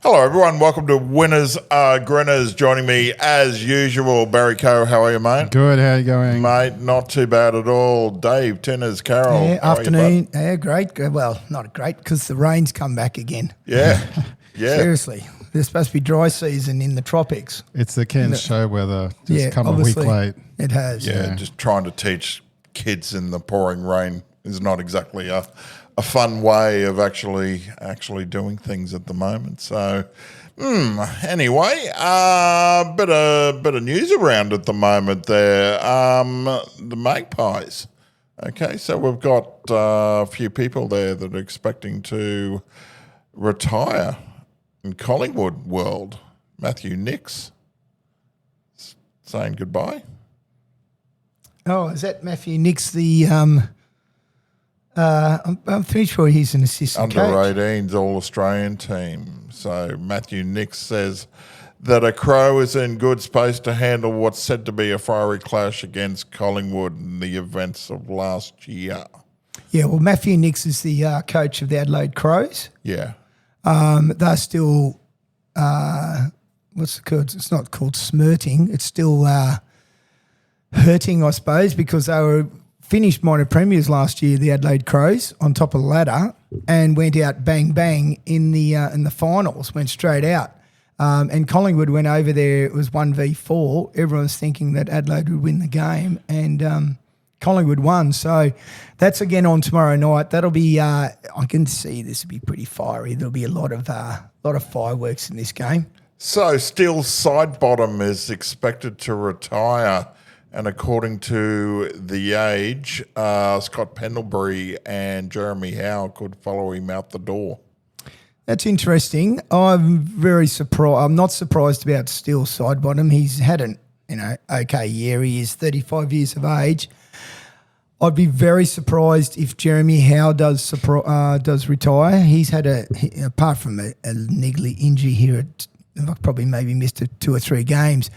Hello, everyone. Welcome to Winners Are Grinners. Joining me, as usual, Barry Coe. How are you, mate? Good. How are you going? Mate, not too bad at all. Dave, Tinners, Carroll. Yeah, how afternoon. Yeah, great. Well, not great because the rain's come back again. Yeah, yeah. Seriously. There's supposed to be dry season in the tropics. It's the Cairns show weather. Just come a week late. It has. Yeah, just trying to teach kids in the pouring rain is not exactly a fun way of actually doing things at the moment. So, anyway, bit of news around at the moment there. The Magpies. Okay, so we've got a few people there that are expecting to retire in Collingwood world. Matthew Nicks saying goodbye. Oh, is that Matthew Nicks, the I'm pretty sure he's an assistant Under coach. 18s All-Australian team. So Matthew Nicks says that a Crow is in good space to handle what's said to be a fiery clash against Collingwood in the events of last year. Yeah, well, Matthew Nicks is the coach of the Adelaide Crows. Yeah. They're still, what's it called? It's not called smirting. It's still hurting, I suppose, because they were finished minor premiers last year, the Adelaide Crows, on top of the ladder, and went out bang bang in the finals. Went straight out, and Collingwood went over there. It was 1v4. Everyone was thinking that Adelaide would win the game, and Collingwood won. So that's again on tomorrow night. That'll be. I can see this will be pretty fiery. There'll be a lot of fireworks in this game. So still Sidebottom is expected to retire. And according to The Age, Scott Pendlebury and Jeremy Howe could follow him out the door. That's interesting. I'm very surprised. I'm not surprised about Steele Sidebottom. He's had an okay year. He is 35 years of age. I'd be very surprised if Jeremy Howe does retire. He's had apart from a niggly injury here, probably maybe missed 2 or 3 games.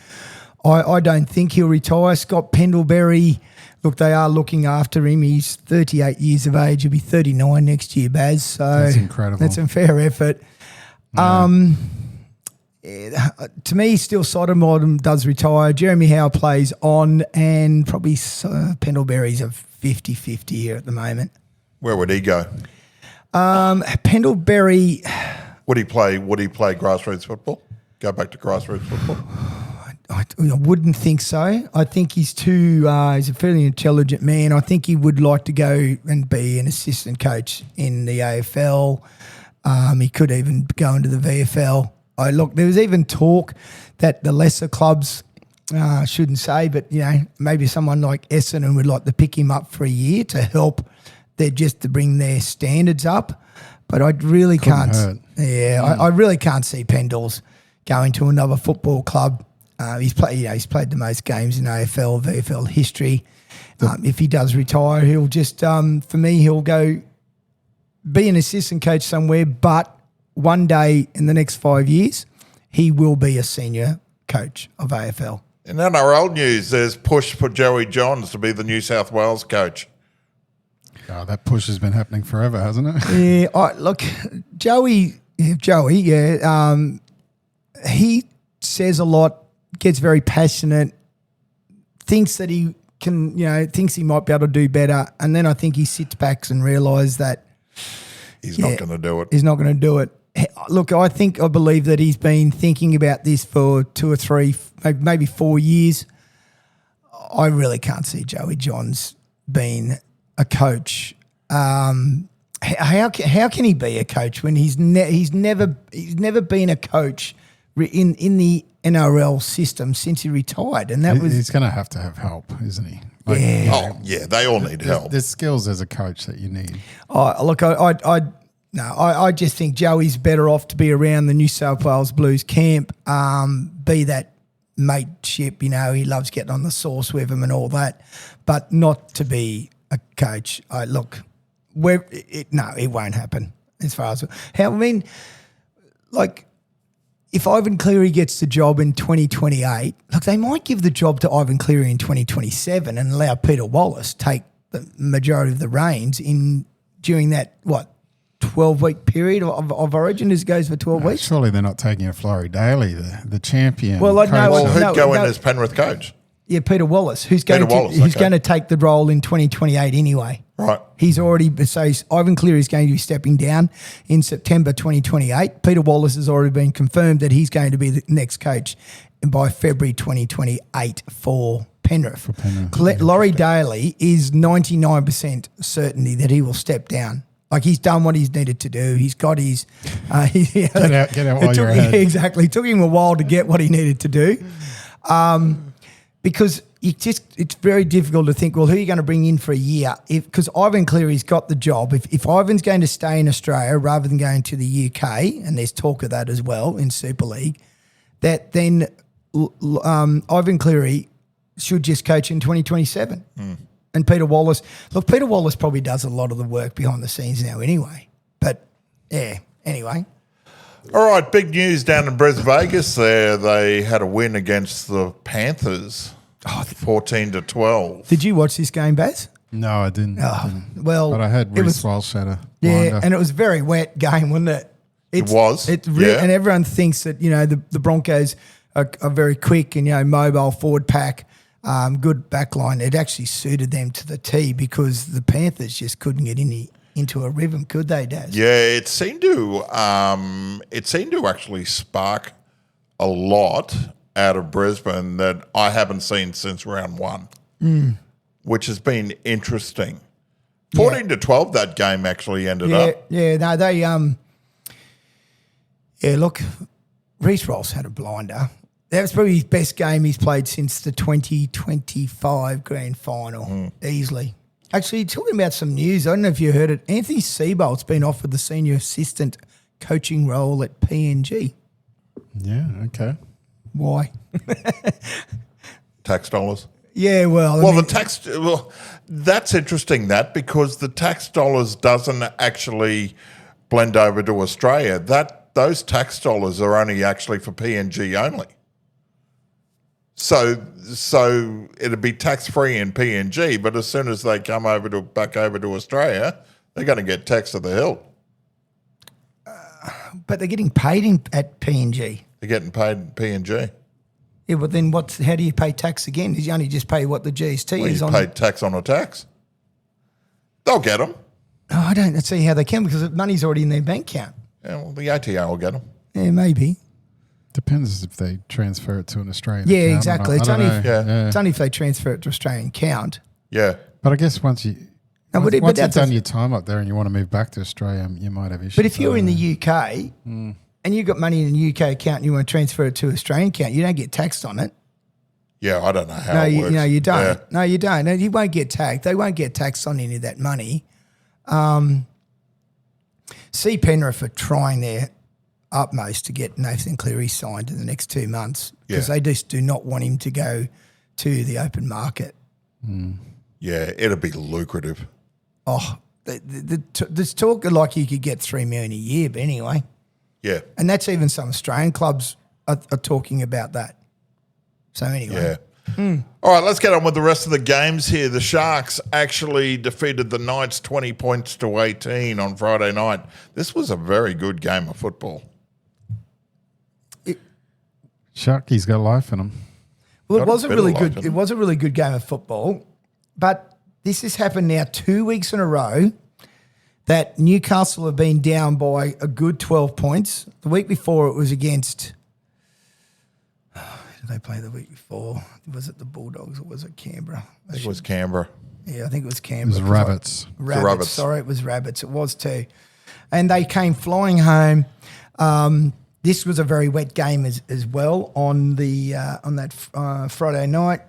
I don't think he'll retire. Scott Pendlebury, look, they are looking after him. He's 38 years of age. He'll be 39 next year, Baz. So that's incredible. That's a fair effort. Yeah. To me, still Sidebottom does retire. Jeremy Howe plays on, and probably Pendlebury's a 50-50 here at the moment. Where would he go? Pendlebury. Would he play grassroots football? Go back to grassroots football? I wouldn't think so. I think he's he's a fairly intelligent man. I think he would like to go and be an assistant coach in the AFL. He could even go into the VFL. There was even talk that the lesser clubs, shouldn't say, but maybe someone like Essendon would like to pick him up for a year to help just to bring their standards up. But I really can't. Yeah, I really can't see Pendles going to another football club. He's played the most games in AFL, VFL history. If he does retire, he'll just, for me, he'll go be an assistant coach somewhere, but one day in the next 5 years, he will be a senior coach of AFL. In NRL news, there's push for Joey Johns to be the New South Wales coach. Oh, that push has been happening forever, hasn't it? Yeah, look, Joey, he says a lot, gets very passionate, thinks that he can, thinks he might be able to do better, and then I think he sits back and realises that he's not going to do it. He's not going to do it. Look, I believe that he's been thinking about this for 2 or 3, maybe 4 years. I really can't see Joey Johns being a coach. How can he be a coach when he's never been a coach in the NRL system since he retired? And he's going to have help, isn't he? Yeah. Oh yeah, they all need help. There's skills as a coach that you need. Look, I just think Joey's better off to be around the New South Wales Blues camp, be that mateship. He loves getting on the sauce with them and all that, but not to be a coach. It won't happen as far as if Ivan Cleary gets the job in 2028, they might give the job to Ivan Cleary in 2027 and allow Peter Wallace take the majority of the reins during that 12-week period of Origin as it goes for 12 weeks? Surely they're not taking a Florrie Daly, the champion. Well, I know- coach. Well, who'd No, go no. in as Penrith coach? Yeah, Peter Wallace, who's going okay. to take the role in 2028 anyway. Right. He's already Ivan Cleary is going to be stepping down in September 2028. Peter Wallace has already been confirmed that he's going to be the next coach by February 2028 for Penrith. Laurie Daly is 99% certainty that he will step down. Like, he's done what he's needed to do. He's got his Get out while you're ahead. Exactly. It took him a while to get what he needed to do. Because it's very difficult to think, well, who are you going to bring in for a year? Because Ivan Cleary's got the job. If Ivan's going to stay in Australia rather than going to the UK, and there's talk of that as well in Super League, that then Ivan Cleary should just coach in 2027. And Peter Wallace probably does a lot of the work behind the scenes now anyway. But, yeah, anyway. All right, big news down in Vegas there. They had a win against the Panthers, 14-12. Did you watch this game, Baz? No, I didn't. Well, But I heard it Reece was- Walsh had a Yeah, blinder. and it was a very wet game, wasn't it? It was, yeah. And everyone thinks that, the Broncos are very quick and, mobile forward pack, good back line. It actually suited them to the T because the Panthers just couldn't get into a rhythm, could they, Daz? Yeah, it seemed to actually spark a lot out of Brisbane that I haven't seen since round one, which has been interesting. 14-12, that game actually ended up. Yeah, no, they look, Reece Walsh had a blinder. That was probably his best game he's played since the 2025 grand final, easily. Actually, talking about some news, I don't know if you heard it. Anthony Seibolt's been offered the senior assistant coaching role at PNG. Yeah, okay. Why? Tax dollars. Yeah, well, that's interesting, because the tax dollars doesn't actually blend over to Australia. Those tax dollars are only actually for PNG only. So it'd be tax free in PNG, but as soon as they come back over to Australia, they're going to get taxed to the hilt. but they're getting paid at PNG. They're getting paid in PNG. Yeah, but then how do you pay tax again? You only just pay what the GST Well, is you on. pay tax on a tax. They'll get them. Oh, I don't see how they can because the money's already in their bank account. Yeah, well, the ATO will get them. Yeah, maybe. Depends if they transfer it to an Australian Yeah, account. exactly. I It's don't only know. Yeah. it's only if they transfer it to Australian account. Yeah. But I guess once No, but once you've that's done your time up there and you want to move back to Australia, you might have issues. But if you're in I the don't know. UK and you've got money in the UK account and you want to transfer it to Australian account, you don't get taxed on it. Yeah, I don't know how No, it you, works. no, you don't. Yeah. No, you don't. No, you won't get taxed. They won't get taxed on any of that money. See Penrith are trying their utmost to get Nathan Cleary signed in the next 2 months because Yeah. they just do not want him to go to the open market. Yeah, it'll be lucrative. Oh, there's talk like you could get $3 million a year, but anyway. Yeah. And that's even some Australian clubs are talking about that. So anyway. Yeah. All right, let's get on with the rest of the games here. The Sharks actually defeated the Knights 20 points to 18 on Friday night. This was a very good game of football. Sharky's got life in him. Well, Got it was a a bit really of good. life in It was a really good game of football, but this has happened now 2 weeks in a row that Newcastle have been down by a good 12 points. The week before it was against. Who did they play the week before? Was it the Bulldogs or was it Canberra? I think it was Canberra. Yeah, I think it was It Canberra. was Rabbits. Rabbits. Sorry, it was Rabbits. It was too. And they came flying home. This was a very wet game as well on that Friday night.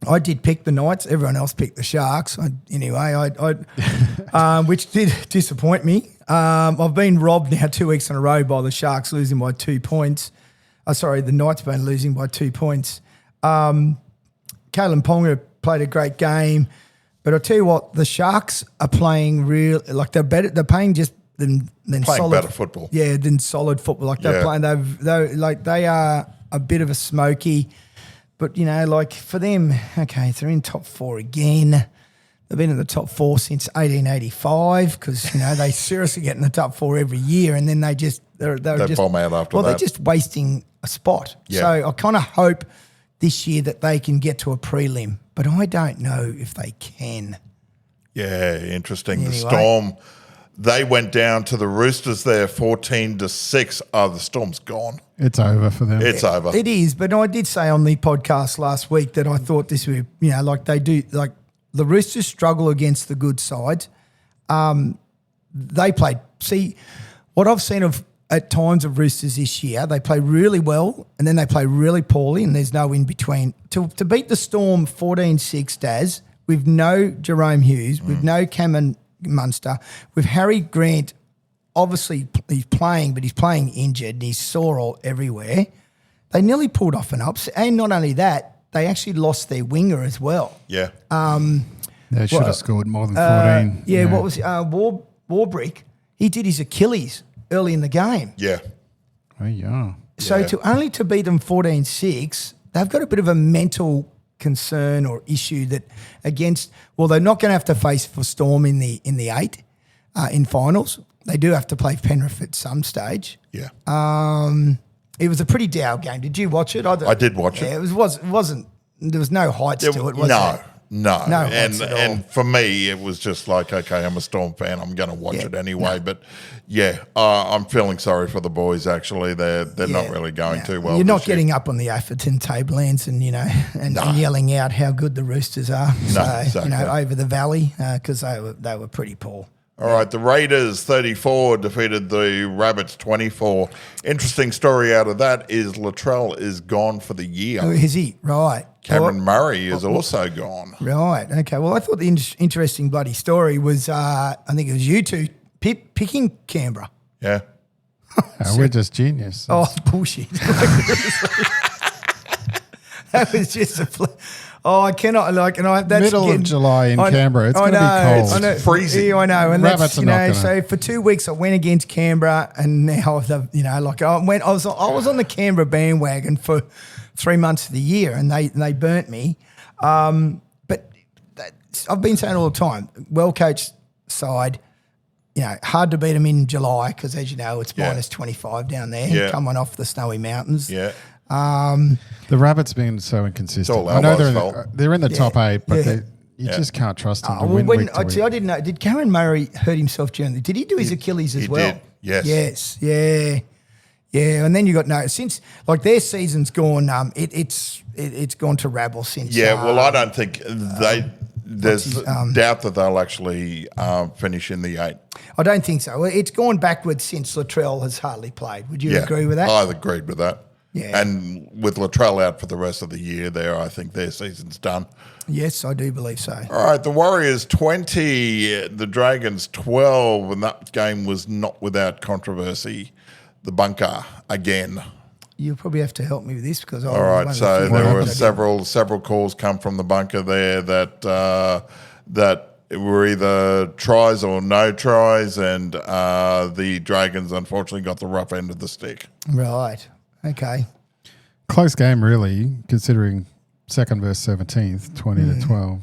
I did pick the Knights. Everyone else picked the Sharks. Which did disappoint me. I've been robbed now 2 weeks in a row by the Sharks losing by 2 points. The Knights been losing by 2 points. Kalen Ponga played a great game, but I'll tell you what, the Sharks are playing they're better. They're playing just than Playing solid better football. Yeah, than solid football. Like they're playing. They are a bit of a smoky, but for them, okay, if they're in top four again, They've been in the top 4 since 1885 because, they seriously get in the top 4 every year, and then they just they're just bomb out after that. they're just wasting a spot. Yeah. So I kind of hope this year that they can get to a prelim, but I don't know if they can. Yeah, interesting. Anyway. The Storm, they went down to the Roosters there 14-6. Oh, the Storm's gone. It's over for them. It's over. It is, but I did say on the podcast last week that I thought this would, like they do, like the Roosters struggle against the good sides. They played. See, what I've seen at times of Roosters this year, they play really well and then they play really poorly, and there's no in between. To beat the Storm 14-6, Daz, with no Jerome Hughes, with no Cameron Munster, with Harry Grant. Obviously, he's playing, but he's playing injured and he's sore all everywhere. They nearly pulled off an upset. And not only that, they actually lost their winger as well. Yeah. They should have scored more than 14. What was Warbrick? He did his Achilles early in the game. Yeah. Oh, yeah. So to beat them 14-6, they've got a bit of a mental concern or issue that they're not going to have to face for Storm in the 8 in finals. They do have to play Penrith at some stage. Yeah. It was a pretty dour game. Did you watch it? I did watch it. It wasn't. There was no heights to it. Was there? No. heights at all. And for me, it was just like, okay, I'm a Storm fan. I'm going to watch it anyway. But I'm feeling sorry for the boys. Actually, they're not really going too well. You're not this year. getting up on the Atherton tablelands and and yelling out how good the Roosters are. Exactly. Over the valley because they were pretty poor. All right, the Raiders 34 defeated the Rabbits 24. Interesting story out of that is Latrell is gone for the year. Oh, is he? Right. Cameron Murray is also gone. Right. Okay. Well, I thought the interesting bloody story was I think it was you two picking Canberra. Yeah. We're just genius. Oh, bullshit. That was just I cannot that's Middle of July in Canberra. It's going to be cold. I know. It's freezing. Yeah, I know. And Rabbits are not gonna. So for 2 weeks I went against Canberra, and now I was on the Canberra bandwagon for 3 months of the year, and they burnt me. But I've been saying all the time, well coached side. Hard to beat them in July because, as you know, it's minus 25 down there, coming off the snowy mountains. Yeah. The Rabbits being so inconsistent. It's all I know Albo's they're in the top 8, but you just can't trust them to win week to week. I didn't know. Did Cameron Murray hurt himself during did he do his Achilles as well? He did, yes. Yes, yeah. And then you got since their season's gone. It's gone to rabble since. Yeah, well, I don't think there's doubt that they'll actually finish in the 8. I don't think so. Well, it's gone backwards since Latrell has hardly played. Would you agree with that? I agreed with that. Yeah. And with Latrell out for the rest of the year there, I think their season's done. Yes, I do believe so. All right, the Warriors 20, the Dragons 12, and that game was not without controversy. The bunker again. You'll probably have to help me with this because all right, so there were several calls come from the bunker there that were either tries or no tries, and the Dragons unfortunately got the rough end of the stick. Right. Okay. Close game, really, considering 2nd versus 17th, 20 to 12.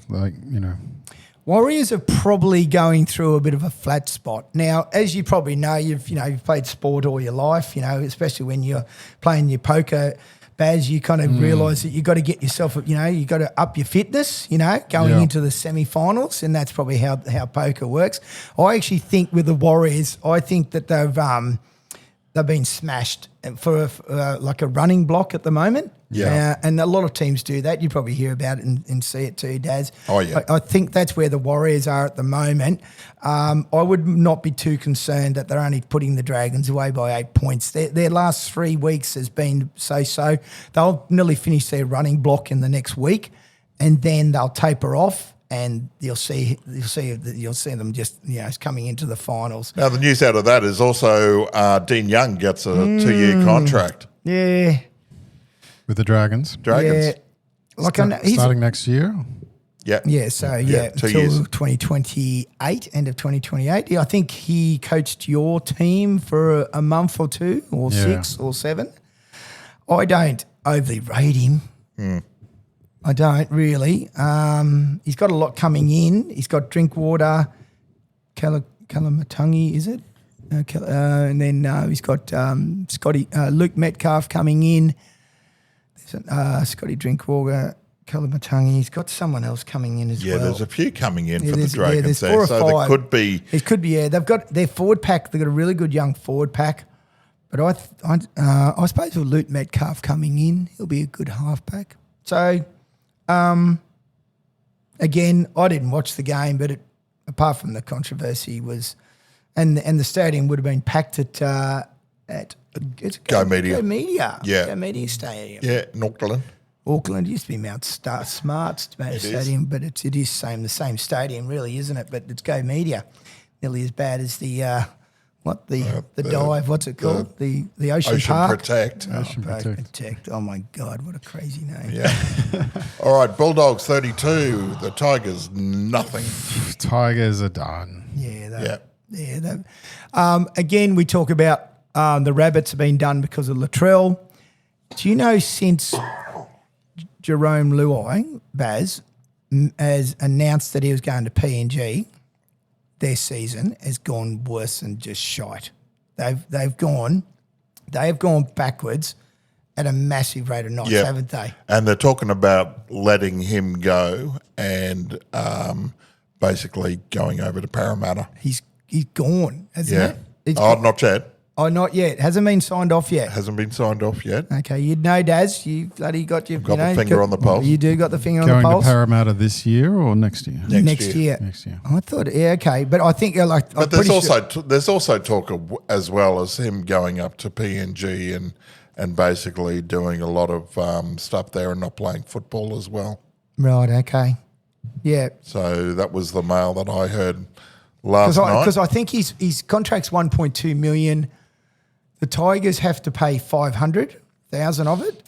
Warriors are probably going through a bit of a flat spot. Now, as you probably know, you've played sport all your life, especially when you're playing your poker, Baz, you kind of realise that you've got to get yourself, you've got to up your fitness, going into the semi-finals, and that's probably how poker works. I actually think with the Warriors, I think that they've been smashed for like a running block at the moment. Yeah. And a lot of teams do that. You probably hear about it and see it too, Daz. Oh, yeah. I think that's where the Warriors are at the moment. I would not be too concerned that they're only putting the Dragons away by 8 points. Their last 3 weeks has been so. They'll nearly finish their running block in the next week, and then they'll taper off. And you'll see them just coming into the finals. Now the news out of that is also Dean Young gets a 2-year contract. Yeah, with the Dragons. Yeah, starting next year. Yeah. Yeah. So 2 years. Until 2028, end of 2028. Yeah, I think he coached your team for a month or 2 or 6 or 7. I don't overly rate him. I don't really. He's got a lot coming in. He's got Drinkwater, Kalamatangi, is it? And then he's got Luke Metcalf coming in. Scotty Drinkwater, Kalamatangi. He's got someone else coming in as well. Yeah, there's a few coming in for the Dragons there's there. 4 or So 5. there could be. It could be, yeah. They've got their forward pack. They've got a really good young forward pack. But I suppose with Luke Metcalf coming in, he'll be a good halfback. So, again, I didn't watch the game, but apart from the controversy was, and the stadium would have been packed at Go Media. Go Media. Yeah. Go Media Stadium. Yeah, in Auckland. Auckland used to be Mount Smart's stadium, but it is the same stadium, really, isn't it? But it's Go Media, nearly as bad as the dive. What's it called? The Ocean Park. Protect. Ocean Protect. Oh my God, what a crazy name! Yeah. All right, Bulldogs 32. The Tigers nothing. Tigers are done. Yeah. Again, we talk about the Rabbits have been done because of Latrell. Do you know since Jerome Luai, Baz, has announced that he was going to PNG, their season has gone worse than just shite. They've gone backwards at a massive rate of knots, haven't they? And they're talking about letting him go and basically going over to Parramatta. He's gone, hasn't it? Not yet. Oh, not yet. Hasn't been signed off yet. Hasn't been signed off yet. Okay, you'd know, Daz. You bloody got your the finger on the pulse. You do got the finger on Going the pulse. to Parramatta this year or next year? Next year. Next year. I thought, okay, but I think But there's also talk of, as well as him going up to PNG and basically doing a lot of stuff there and not playing football as well. Right. Okay. Yeah. So that was the mail that I heard last night. Because I think his contract's $1.2 million. The Tigers have to pay $500,000 of it,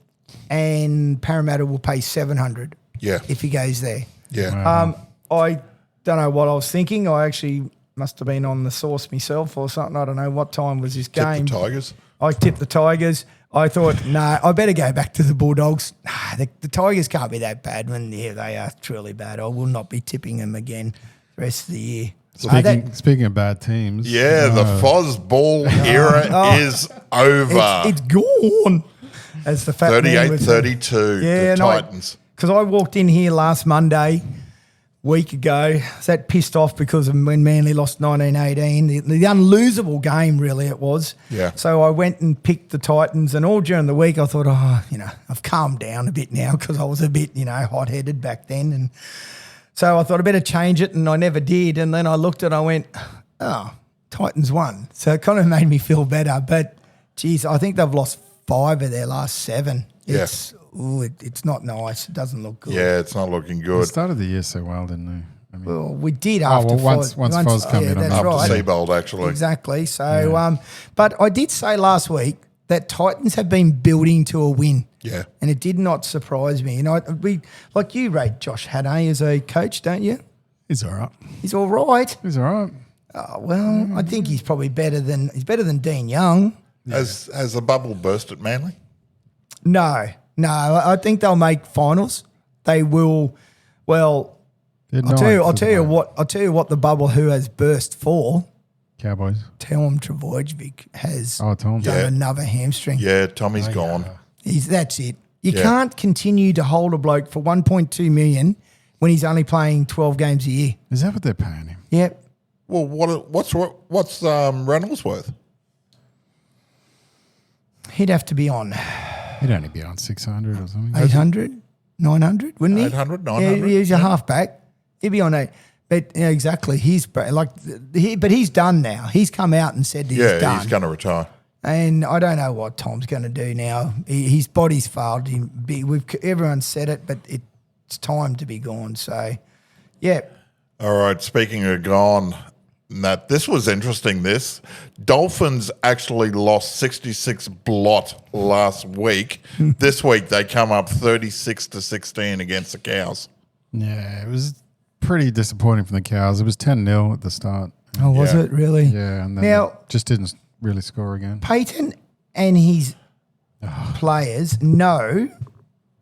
and Parramatta will pay $700,000. Yeah. If he goes there. Yeah. Wow. I don't know what I was thinking. I actually must have been on the source myself or something. I don't know what time was this game. Tip the Tigers. I tipped the Tigers. I thought, no, I better go back to the Bulldogs. The Tigers can't be that bad when they are truly bad. I will not be tipping them again the rest of the year. Speaking of bad teams. Yeah, the Fozball era is over. It's gone. As the fat man would say. 38-32, the Titans. Because I walked in here last Monday, week ago. I was that pissed off because of when Manly lost 19-18. The unlosable game, really, it was. Yeah. So I went and picked the Titans, and all during the week I thought, I've calmed down a bit now because I was a bit, hot-headed back then. And so I thought I better change it, and I never did. And then I looked and I went, Titans won. So it kind of made me feel better. But, geez, I think they've lost 5 of their last 7. It's not nice. It doesn't look good. Yeah, it's not looking They good. started the year so well, didn't they? I mean, Well, we did after once Foz come in. that's After right. Seabold, actually. Exactly. So, but I did say last week that Titans have been building to a win. Yeah. And it did not surprise me. We like you rate Josh Haddey as a coach, don't you? he's all right. He's all right. He's all right. Oh, well, I think he's probably better than Dean Young. Has the bubble burst at Manly? No. I think they'll make finals. They will. Well, I'll tell you what the bubble who has burst for. Cowboys. Tom Trbojevic has Tom. done another hamstring. Yeah, Tommy's gone. That's it. You can't continue to hold a bloke for $1.2 million when he's only playing 12 games a year. Is that what they're paying him? Yep. Well, what's Reynolds worth? He'd have to be on He'd only be on 600 or something. 800, 900, wouldn't he? 800, 900. Yeah, he's a halfback. He'd be on 8. But exactly, he's done now. He's come out and said that he's done. He's going to retire. And I don't know what Tom's going to do now. His body's failed him. Everyone said it, but it's time to be gone. So, yeah. All right, speaking of gone, Nat, this was interesting, Dolphins actually lost 66 blot last week. This week they come up 36-16 against the Cows. Yeah, it was pretty disappointing from the Cows. It was 10-0 at the start. Oh, was it really? Yeah, and then Now, just didn't really score again. Peyton and his players know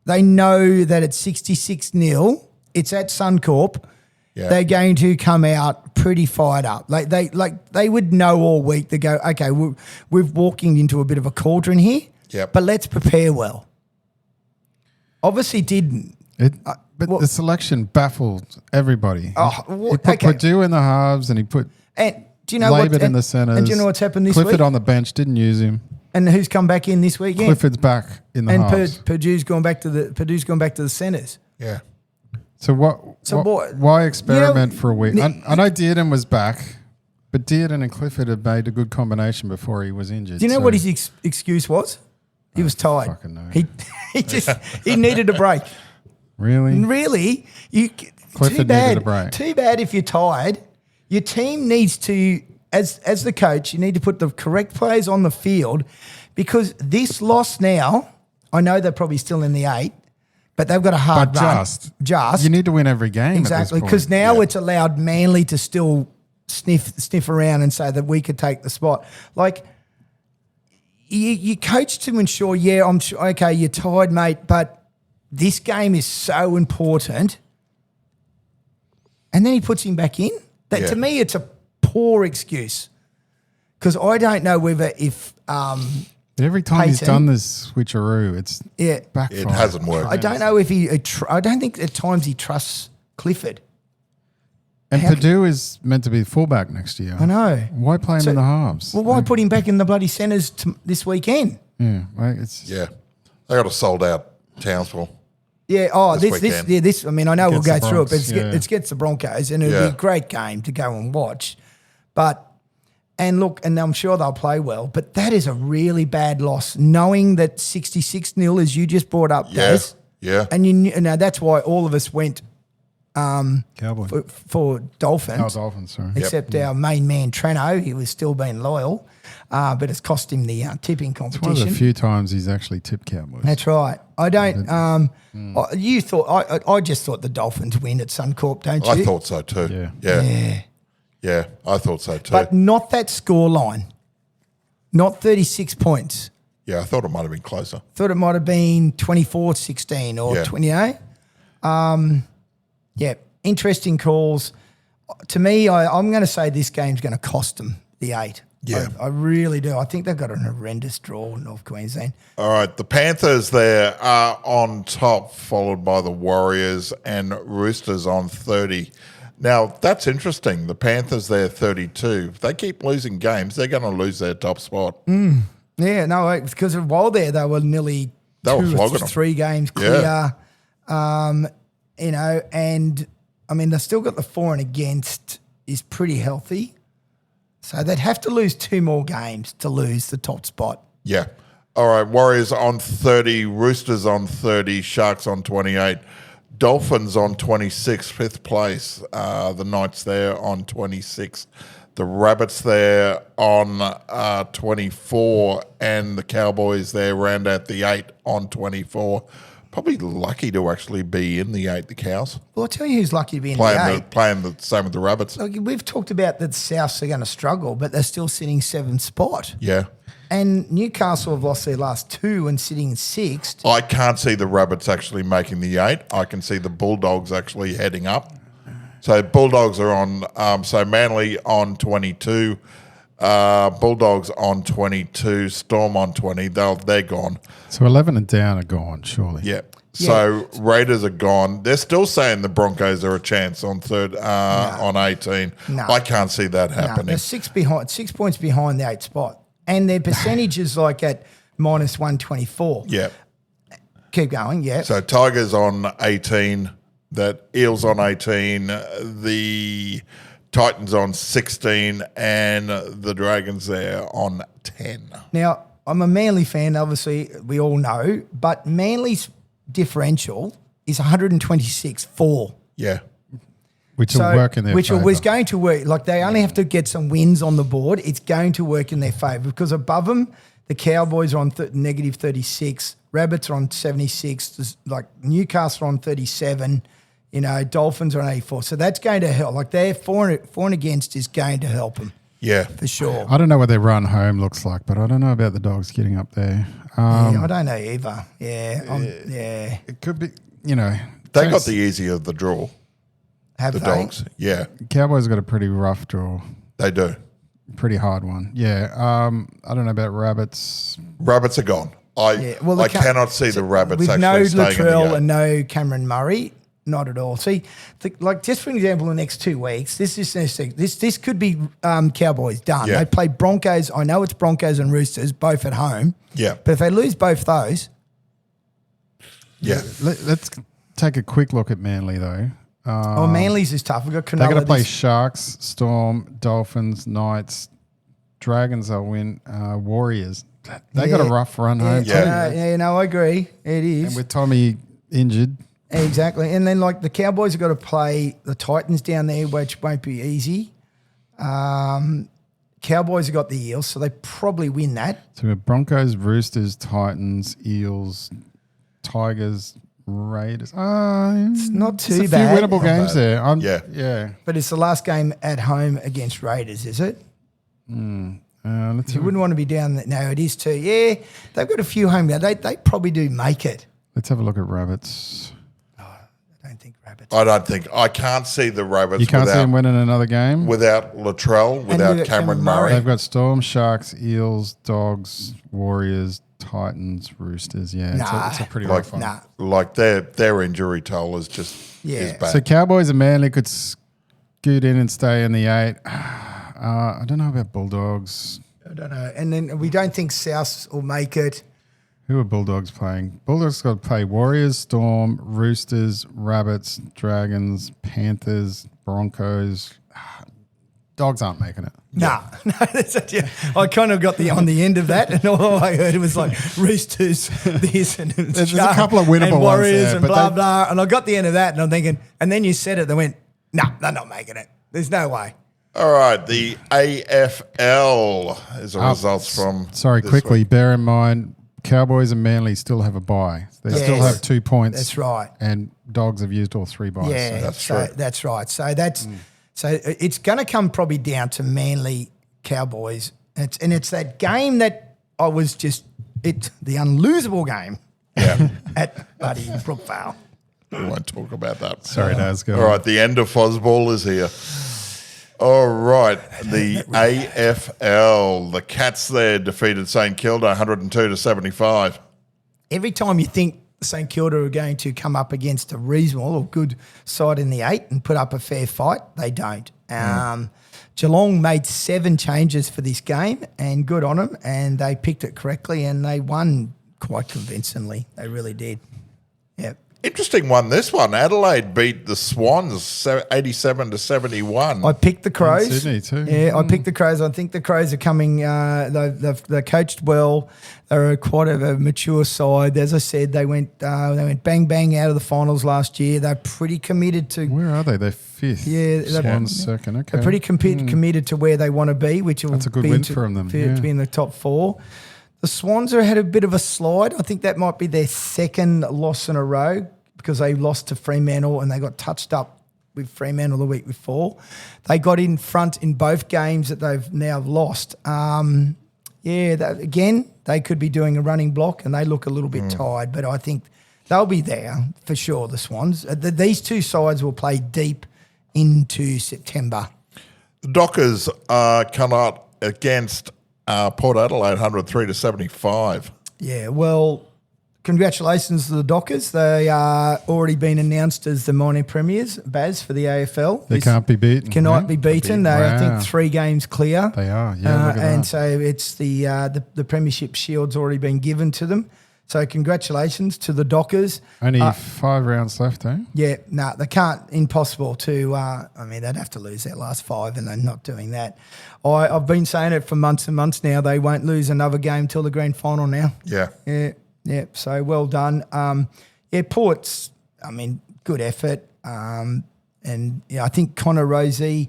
They know that at 66-0, it's at Suncorp. Yeah. They're going to come out pretty fired up. They would know all week. They go, okay, we're walking into a bit of a cauldron here. Yep. But let's prepare well. Obviously didn't. The selection baffled everybody. Oh, he put Purdue in the halves and he put And do you know Labour what? in the centres. And do you know what's happened this Clifford week? on the bench, didn't use him. And who's come back in this weekend? Clifford's back in the halves. Purdue's gone back to the centres. Yeah. So why experiment for a week? I know Dearden was back, but Dearden and Clifford had made a good combination before he was injured. Do you know what his excuse was? He was tired. Fucking know. He needed a break. Really? Really? Clifford needed a break. Too bad if you're tired. Your team needs to, as the coach, you need to put the correct players on the field, because this loss now, I know they're probably still in the 8, but they've got a hard run. Just. You need to win every game. Exactly, because now it's allowed Manly to still sniff around and say that we could take the spot. Like, you coach to ensure, I'm sure, okay, you're tired, mate, but this game is so important. And then he puts him back in. To me, it's a poor excuse, because I don't know whether if every time he's done this switcheroo, it's backfired. It hasn't worked. I don't know if I don't think at times he trusts Clifford. And Purdue is meant to be fullback next year. I know. Why play him in the halves? Well, why put him back in the bloody centres this weekend? Yeah, They got a sold out Townsville. Yeah. This. I mean, I know we'll go through it, but it's against the Broncos, and it'll be a great game to go and watch. And I'm sure they'll play well, but that is a really bad loss, knowing that 66-0, as you just brought up, Des. Yeah. And you know that's why all of us went Cowboy. for Dolphins. Dolphins, sorry. Except our main man, Treno, he was still being loyal, but it's cost him the tipping competition. It's one of the few times he's actually tipped Cowboys. That's right. I don't. You thought I just thought the Dolphins win at Suncorp, don't you? I thought so too. Yeah, I thought so too. But not that scoreline. Not 36 points. Yeah, I thought it might have been closer. Thought it might have been 24-16 or 28. Interesting calls. To me, I'm going to say this game's going to cost them the 8. Yeah. I really do. I think they've got an horrendous draw, North Queensland. All right, the Panthers there are on top, followed by the Warriors and Roosters on 30. Now, that's interesting. The Panthers there 32. If they keep losing games, they're going to lose their top spot. Yeah, no, because a while there they were nearly 2 or 3 games clear. Yeah. And I mean, they've still got the for and against is pretty healthy. So they'd have to lose 2 more games to lose the top spot. Yeah. All right, Warriors on 30, Roosters on 30, Sharks on 28, Dolphins on 26, 5th place. The Knights there on 26. The Rabbits there on 24, and the Cowboys there round out the 8 on 24. Probably lucky to actually be in the 8, the Cows. Well, I'll tell you who's lucky to be in the 8. Playing the same with the Rabbits. Like, we've talked about that the Souths are going to struggle, but they're still sitting 7th spot. Yeah. And Newcastle have lost their last 2 and sitting 6th. I can't see the Rabbits actually making the 8. I can see the Bulldogs actually heading up. So Bulldogs are on, so Manly on 22, Bulldogs on 22, Storm on 20. They're gone. So 11 and down are gone, surely. Yeah. So Raiders are gone. They're still saying the Broncos are a chance on on 18. No. I can't see that happening. They're 6 points behind the 8th spot. And their percentage is like at minus 124. Yeah. Keep going, yeah. So Tigers on 18, that Eels on 18, the Titans on 16, and the Dragons there on 10. Now, I'm a Manly fan, obviously, we all know, but Manly's differential is 126-4. Yeah. Which will work in their favour. Which was going to work. Like, they only have to get some wins on the board. It's going to work in their favour, because above them, the Cowboys are on negative 36, Rabbits are on 76, like Newcastle are on 37, Dolphins are on 84. So that's going to help. Like, their for and against is going to help them. Yeah. for sure. I don't know what their run home looks like, but I don't know about the Dogs getting up there. I don't know either. Yeah. It could be, you know. They got the easier of the draw, Have the they? Dogs. Yeah, Cowboys got a pretty rough draw. they do. Pretty hard one. Yeah. I don't know about Rabbits. Rabbits are gone. I cannot see the Rabbits with actually staying in the Latrell game. and no Cameron Murray. Not at all. See, just for example, the next 2 weeks, this could be Cowboys done. Yeah. They play Broncos. I know it's Broncos and Roosters, both at home. Yeah. But if they lose both those, Yeah. Let's take a quick look at Manly, though. Manly's is tough. We've got Cronulla. They're going to play Sharks, Storm, Dolphins, Knights, Dragons. They'll win. Warriors. They got a rough run home. Yeah. Too. I agree. It is. And with Tommy injured. Exactly. And then, the Cowboys have got to play the Titans down there, which won't be easy. Cowboys have got the Eels, so they probably win that. So we have Broncos, Roosters, Titans, Eels, Tigers, Raiders. It's not too there's a bad. few winnable games there. Yeah. But it's the last game at home against Raiders, is it? Let's You wouldn't want to be down there. No, it is too. Yeah, they've got a few home games. They probably do make it. have a look at Rabbits. I don't think Rabbits. I can't see the Rabbits You can't see them winning another game? without Latrell, without Cameron Murray. They've got Storm, Sharks, Eels, Dogs, Warriors, Titans, Roosters. Yeah, it's a pretty rough one. Like their injury toll is just is bad. So Cowboys and Manly could scoot in and stay in the 8. I don't know about Bulldogs. I don't know. And then we don't think South will make it. Who are Bulldogs playing? Bulldogs got to play Warriors, Storm, Roosters, Rabbits, Dragons, Panthers, Broncos. Dogs aren't making it. No, that's it, yeah. I kind of got on the end of that, and all I heard was like Roosters, this, and there's a couple of winnable and Warriors, ones there, and blah blah. And I got the end of that, and I'm thinking, and then you said it, they went, no, they're not making it. There's no way. All right, the AFL is the results from. Sorry, quickly, bear in mind, Cowboys and Manly still have a bye. They still have 2 points. That's right. And Dogs have used all 3 byes. Yeah, so that's right. So it's going to come probably down to Manly Cowboys, and it's that game that I was the unlosable game. Yeah. At bloody Brookvale. We won't talk about that. Sorry, Daz. Go All on. right, the end of Fosball is here. All right, the AFL. The Cats there defeated St Kilda 102-75. Every time you think St Kilda are going to come up against a reasonable or good side in the 8 and put up a fair fight, they don't. Geelong made 7 changes for this game, and good on them, and they picked it correctly, and they won quite convincingly. They really did. Yep. Interesting one, this one. Adelaide beat the Swans 87-71. I picked the Crows. In Sydney too. Yeah, I picked the Crows. I think the Crows are coming. They're coached well. They're quite a mature side. As I said, they went bang bang out of the finals last year. They're pretty committed to. Where are they? They're 5th. Yeah, Swans second. Okay. They're pretty committed to where they want to be, which will That's a good be win to, from them, to yeah. be in the top 4. The Swans had a bit of a slide. I think that might be their 2nd loss in a row because they lost to Fremantle and they got touched up with Fremantle the week before. They got in front in both games that they've now lost. Again, they could be doing a running block and they look a little bit tired, but I think they'll be there for sure, the Swans. These 2 sides will play deep into September. The Dockers come out against Port Adelaide 103-75. Yeah, well, congratulations to the Dockers. They are already been announced as the minor premiers, Baz, for the AFL. They can't be beaten. Cannot be beaten. They're, I think, 3 games clear. They are, yeah. Look at and that. so it's the premiership shield's already been given to them. So congratulations to the Dockers. Only 5 rounds left, eh? Yeah, no, they can't. Impossible to. They'd have to lose their last 5, and they're not doing that. I've been saying it for months and months now. They won't lose another game till the grand final now. Yeah. Yeah. So well done. Port's. Good effort. I think Connor Rozee,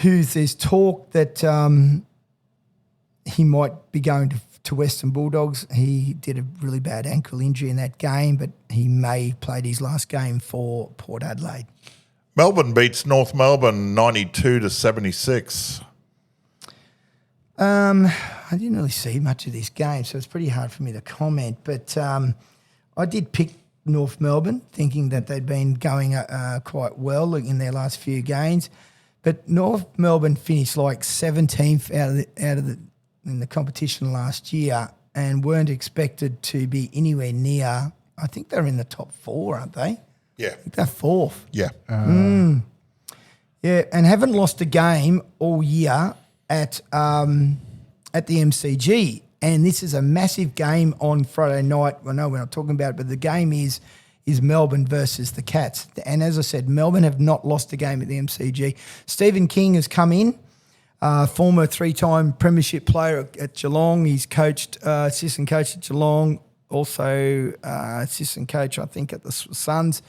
there's talk that he might be going to Western Bulldogs. He did a really bad ankle injury in that game, but he may played his last game for Port Adelaide. Melbourne beats North Melbourne 92-76. I didn't really see much of this game, so it's pretty hard for me to comment. But I did pick North Melbourne, thinking that they'd been going quite well in their last few games. But North Melbourne finished like 17th in the competition last year and weren't expected to be anywhere near. I think they're in the top 4, aren't they? Yeah. I think they're 4th. Yeah. Yeah, and haven't lost a game all year at the MCG. And this is a massive game on Friday night. I know we're not talking about it, but the game is Melbourne versus the Cats. And as I said, Melbourne have not lost a game at the MCG. Stephen King has come in, former 3-time premiership player at Geelong. He's coached, assistant coach at Geelong, also assistant coach, I think, at the Suns.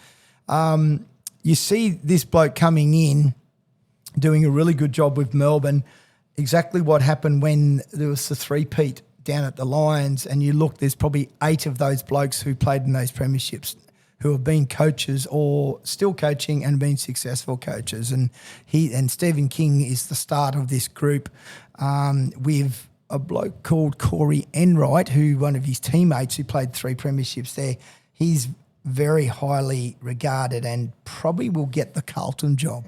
You see this bloke coming in, doing a really good job with Melbourne. Exactly what happened when there was the three-peat down at the Lions, and you look, there's probably 8 of those blokes who played in those premierships who have been coaches or still coaching and been successful coaches. And Stephen King is the start of this group with a bloke called Corey Enright, who one of his teammates who played 3 premierships there. He's very highly regarded and probably will get the Carlton job.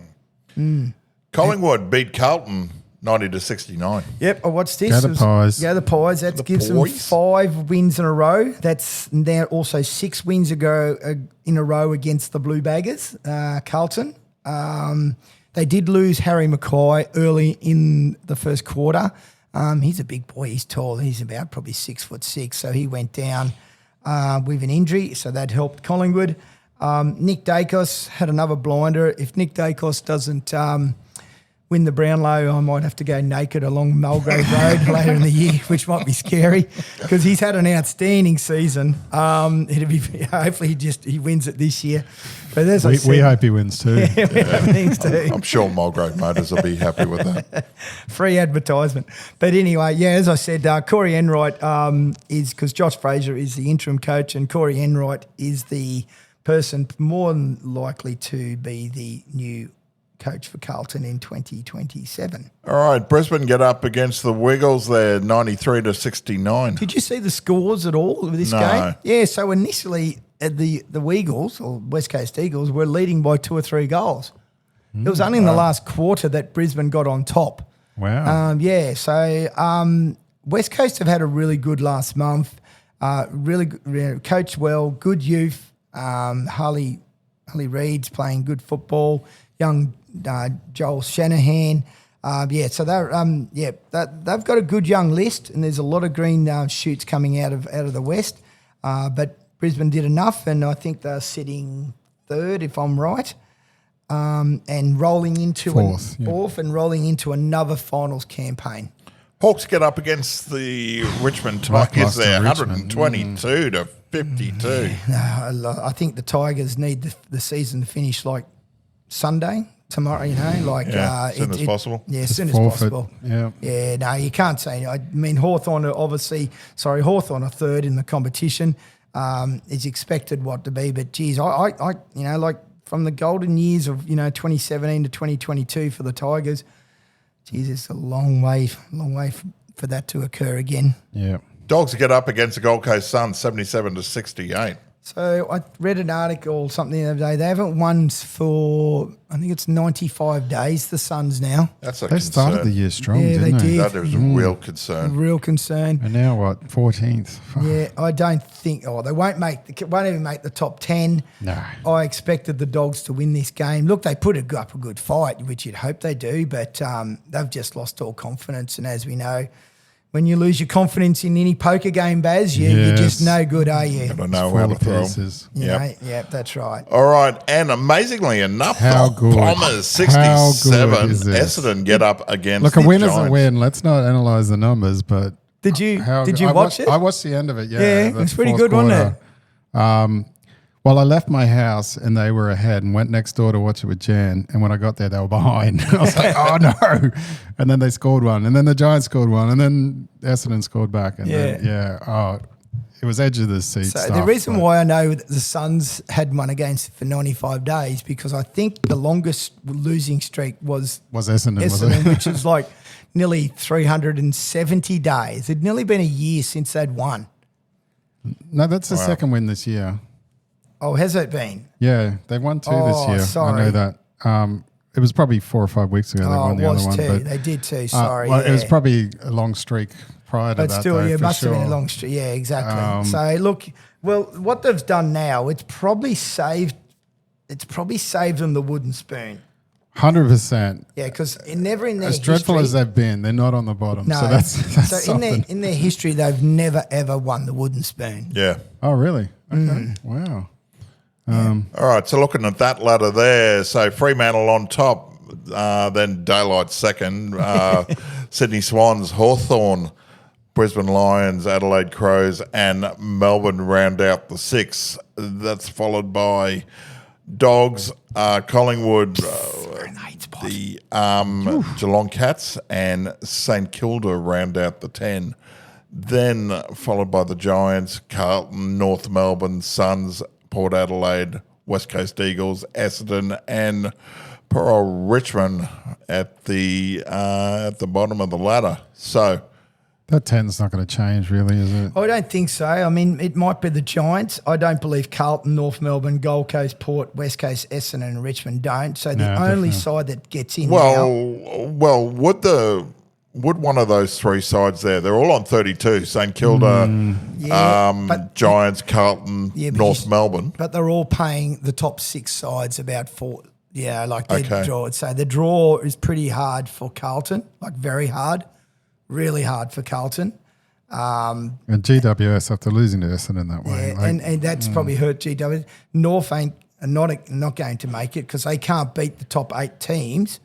Collingwood beat Carlton 90-69. Yep, I watched this. Go the Pies. Go the Pies. That gives them 5 wins in a row. That's now also 6 wins ago in a row against the Blue Baggers, Carlton. They did lose Harry Mackay early in the first quarter. He's a big boy. He's tall. He's about probably 6'6", so he went down with an injury, so that helped Collingwood. Nick Dacos had another blinder. If Nick Dacos doesn't win the Brownlow, I might have to go naked along Mulgrave Road later in the year, which might be scary because he's had an outstanding season. It'll be hopefully he wins it this year. But as I said, we hope he wins too. we hope things too. I'm sure Mulgrave Motors will be happy with that. Free advertisement. But anyway, yeah, as I said, Corey Enright is, because Josh Fraser is the interim coach and Corey Enright is the person more than likely to be the new coach for Carlton in 2027. All right, Brisbane get up against the Wiggles there, 93-69. Did you see the scores at all of this No. game? Yeah, so initially the Eagles, or West Coast Eagles, were leading by 2 or 3 goals. It was only in the last quarter that Brisbane got on top. Wow. So West Coast have had a really good last month, coached well, good youth. Harley Reid's playing good football. Young Joel Shanahan. So they've got a good young list, and there's a lot of green shoots coming out of the West. But Brisbane did enough, and I think they're sitting 3rd, if I'm right, and rolling into fourth and rolling into another finals campaign. Hawks get up against the Richmond Tigers there, 122-52. I think the Tigers need the season to finish like Sunday, tomorrow, As soon as possible. Yeah, as soon as forfeit. possible. Yeah. Yeah, no, you can't say. I mean, Hawthorn are 3rd in the competition. Is expected to be, but geez, I from the golden years of 2017 to 2022 for the Tigers, geez, it's a long way for that to occur again. Yeah. Dogs get up against the Gold Coast Suns, 77-68. So I read an article, something the other day. They haven't won for, I think it's 95 days, the Suns now. That's a They concern. started the year strong, Yeah, didn't they they? did. That is a real concern. Real concern. And now what? 14th. Yeah, I don't think. They won't even make the top 10. No. I expected the Dogs to win this game. Look, they put up a good fight, which you'd hope they do, but they've just lost all confidence. And as we know, when you lose your confidence in any poker game, Baz, you're just no good, are you? I don't know how to throw 'em. pieces. Yeah, that's right. All right, and amazingly enough, How the good. Bombers, How 67. good is this? Essendon get up against Look, the a win is a Giants. win. Let's not analyse the numbers, but Did you I watch it? I watched the end of it, yeah. Yeah, it the was pretty fourth good, wasn't quarter. Well, I left my house and they were ahead and went next door to watch it with Jan. And when I got there, they were behind. I was like, oh, no. And then they scored one. And then the Giants scored one. And then Essendon scored back. And then, it was edge of the seat So stuff. the reason why I know that the Suns had won against for 95 days, because I think the longest losing streak was was Essendon, was Essendon, it? which was like nearly 370 days. It'd nearly been a year since they'd won. No, that's the second win this year. Oh, has it been? Yeah, they won 2 this year. Sorry. I know that. It was probably 4 or 5 weeks ago they won the other one. Too. They did too. Sorry. Well, it was probably a long streak prior to but that. still, though, it for must sure. have been a long streak. Yeah, exactly. So look, well, what they've done now, it's probably saved them the wooden spoon. 100%. Yeah, because never in their As dreadful history, as they've been, they're not on the bottom. no. So that's so something. in their history, they've never ever won the wooden spoon. Yeah. Oh, really? Okay. Wow. All right, so looking at that ladder there, so Fremantle on top, then Daylight second, Sydney Swans, Hawthorn, Brisbane Lions, Adelaide Crows, and Melbourne round out the six. That's followed by Dogs, Collingwood, the Geelong Cats, and St Kilda round out the 10. Then followed by the Giants, Carlton, North Melbourne, Suns, Port Adelaide, West Coast Eagles, Essendon, and poor old Richmond at the bottom of the ladder. So That 10's not going to change, really, is it? I don't think so. I mean, it might be the Giants. I don't believe Carlton, North Melbourne, Gold Coast, Port, West Coast, Essendon, and Richmond don't. So the only side that gets in well, would one of those three sides there? They're all on 32. St Kilda, Giants, Carlton, North Melbourne. But they're all paying the top six sides about four. Yeah, like they draw. So the draw is pretty hard for Carlton, like very hard, really hard for Carlton. And GWS after losing to Essendon that way. Yeah, and that's probably hurt GWS. North ain't not going to make it because they can't beat the top 8 teams.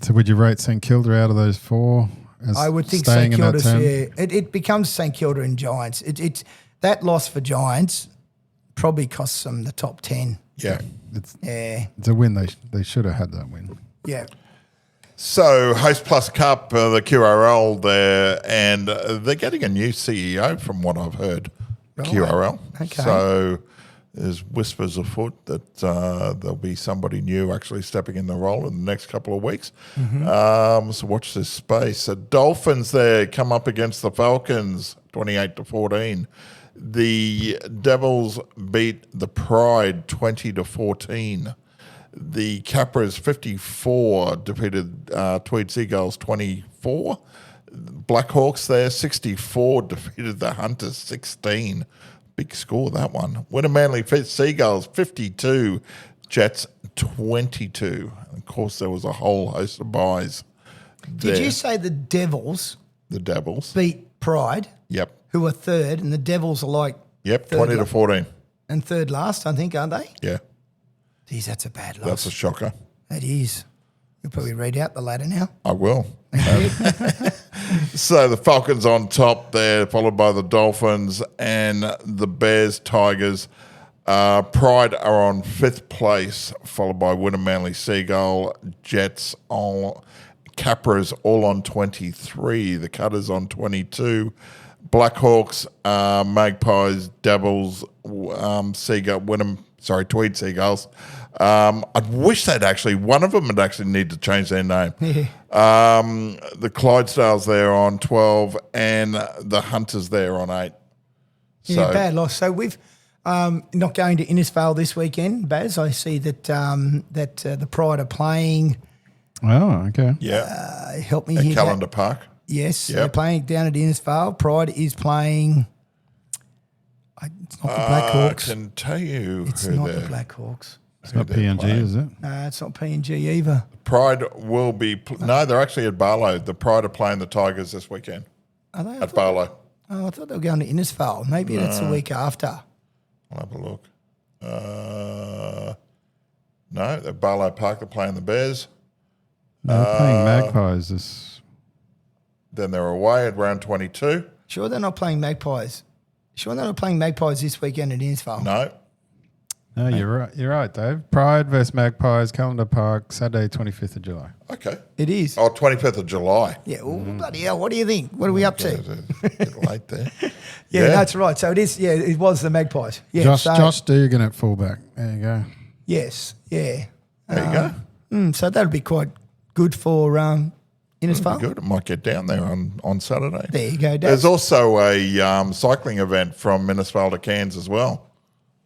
So would you rate St Kilda out of those 4? As I would think St St Kilda's, Kilda. it becomes St Kilda and Giants. It's that loss for Giants probably costs them the top 10. Yeah. It's a win. They should have had that win. Yeah. So Host Plus Cup, the QRL there, and they're getting a new CEO from what I've heard, QRL. Okay. So there's whispers afoot that there'll be somebody new actually stepping in the role in the next couple of weeks. So watch this space. The Dolphins there come up against the Falcons, 28-14. The Devils beat the Pride 20-14. The Capras 54 defeated Tweed Seagulls 24. Blackhawks there 64 defeated the Hunters 16. Big score, that one. Winner Manly Seagulls 52, Jets 22. Of course, there was a whole host of buys there. Did you say the Devils? The Devils beat Pride? Yep. Who are third, and the Devils are like 20-14. And third last, I think, aren't they? Yeah. Geez, that's a bad loss. That's a shocker. That is. You'll probably read out the ladder now. I will. So the Falcons on top there, followed by the Dolphins and the Bears, Tigers. Pride are on 5th place, followed by Winner Manly Seagull, Jets, Capras all on 23, the Cutters on 22, Blackhawks, Magpies, Devils, Tweed Seagulls. I wish they'd actually, one of them would actually need to change their name. The Clydesdales there on 12 and the Hunters there on 8. Yeah, bad loss. So we've not going to Innisfail this weekend, Baz. I see that the Pride are playing. Oh, okay. Yeah. Help me at here. Callender Park. Yes, they're playing down at Innisfail. Pride is playing. It's not the Blackhawks. I can tell you it's who not they're. the Blackhawks. It's not PNG, is it? No, it's not PNG either. Pride will be. No, they're actually at Barlow. The Pride are playing the Tigers this weekend. Are they? At Barlow. Oh, I thought they were going to Innisfail. Maybe that's the week after. I'll have a look. No, they're Barlow Park. They're playing the Bears. No, they're playing Magpies. Then they're away at round 22. Sure, they're not playing Magpies. Sure, they're not playing Magpies this weekend at Innisfail. No, you're right. You're right, Dave. Pride versus Magpies, Callender Park, Saturday, 25th of July. Okay. It is. Oh, 25th of July. Yeah, well, bloody hell, what do you think? What are we up to? A bit late there. Yeah, that's right. So it is, it was the Magpies. Yeah, Josh Dugan at fullback. There you go. Yes, yeah. There you go. So that'll be quite good for Innisfail? Good. I might get down there on Saturday. There you go, Dad. There's also a cycling event from Innisfail to Cairns as well.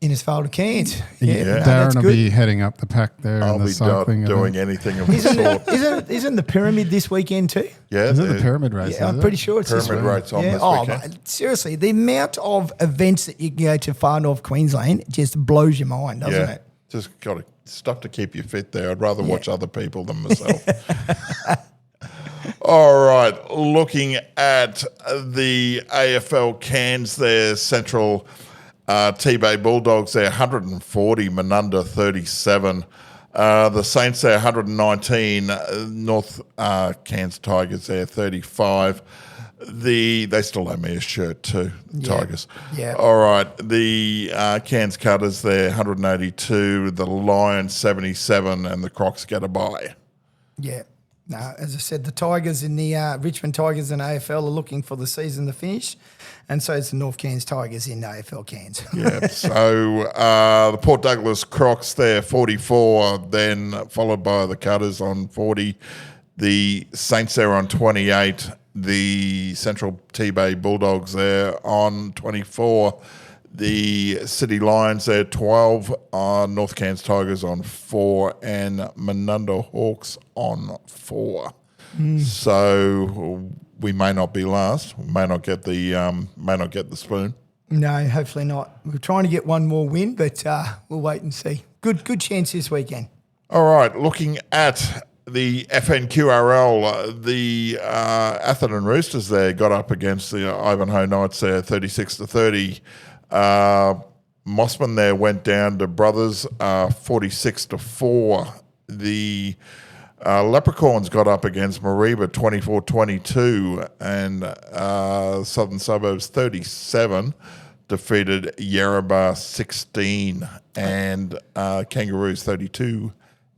Innisfail to Cairns. Yeah, no, Daran that's will good. be heading up the pack there I'll in the be cycling doing event. anything of the sort. Isn't the pyramid this weekend too? Yeah, Is it the pyramid race? Yeah, I'm pretty sure it's this Pyramid weekend. race on this weekend. Mate, seriously, the amount of events that you can go to Far North Queensland just blows your mind, doesn't it? Just got stuff to keep you fit there. I'd rather watch other people than myself. All right, looking at the AFL Cairns there, Central T-Bay Bulldogs there, 140, Menunda 37. The Saints there, 119, North Cairns Tigers there, 35. They still owe me a shirt too, Tigers. Yeah. All right, the Cairns Cutters there, 182, the Lions 77, and the Crocs get a bye. Yeah. No, as I said, the Tigers in the Richmond Tigers in AFL are looking for the season to finish, and so it's the North Cairns Tigers in AFL Cairns. Yeah, so the Port Douglas Crocs there, 44, then followed by the Cutters on 40, the Saints there on 28, the Central T-Bay Bulldogs there on 24, the City Lions there 12, North Cairns Tigers on 4, and Menunda Hawks on 4. So we may not be last. We may not get the spoon. No, hopefully not. We're trying to get one more win, but we'll wait and see. Good chance this weekend. All right, looking at the FNQRL, the Atherton Roosters there got up against the Ivanhoe Knights there, 36-30. Mossman there went down to Brothers, 46-4. The Leprechauns got up against Mareeba, 24-22, and Southern Suburbs 37 defeated Yarrabah 16, and Kangaroos 32.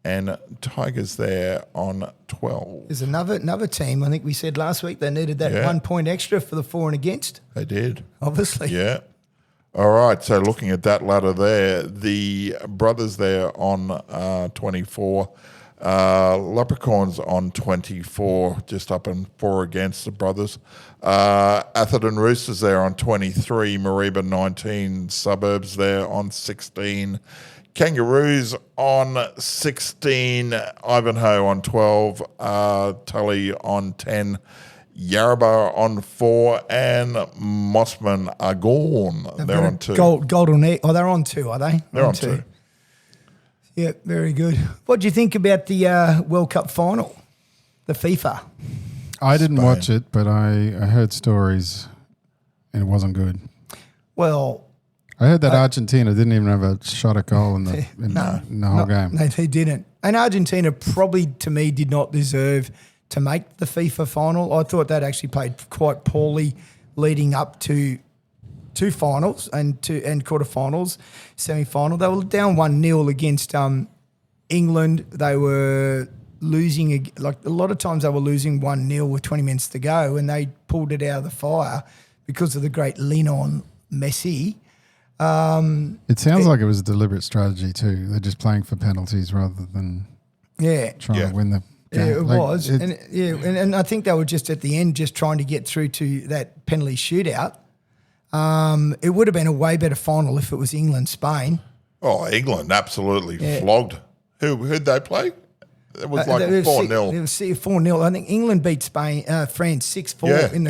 And Tigers there on 12. There's another team. I think we said last week they needed that 1 point extra for the for and against. They did. Obviously. Yeah. All right. So looking at that ladder there, the Brothers there on 24. Leprechauns on 24, just up and 4 against the Brothers. Atherton Roosters there on 23. Mareeba 19. Suburbs there on 16. Kangaroos on 16, Ivanhoe on 12, Tully on 10, Yarrabah on 4, and Mossman are gone. They're on 2. Golden Egg. Oh, they're on 2, are they? They're on 2. Yeah, very good. What do you think about the World Cup final, the FIFA? I didn't Spain. watch it, but I heard stories, and it wasn't good. Well, I heard that Argentina didn't even have a shot at goal in the whole game. No, they didn't. And Argentina probably, to me, did not deserve to make the FIFA final. I thought they'd actually played quite poorly leading up to finals and quarterfinals, semi-final. They were down 1-0 against England. They were losing, like a lot of times they were losing 1-0 with 20 minutes to go, and they pulled it out of the fire because of the great Lionel Messi. It sounds like it was a deliberate strategy too. They're just playing for penalties rather than trying to win the game. Yeah, it was. And I think they were just at the end just trying to get through to that penalty shootout. It would have been a way better final if it was England-Spain. Oh, England absolutely flogged. Who'd they play? It was like 4-0. It was 4-0. I think England beat France 6-4 in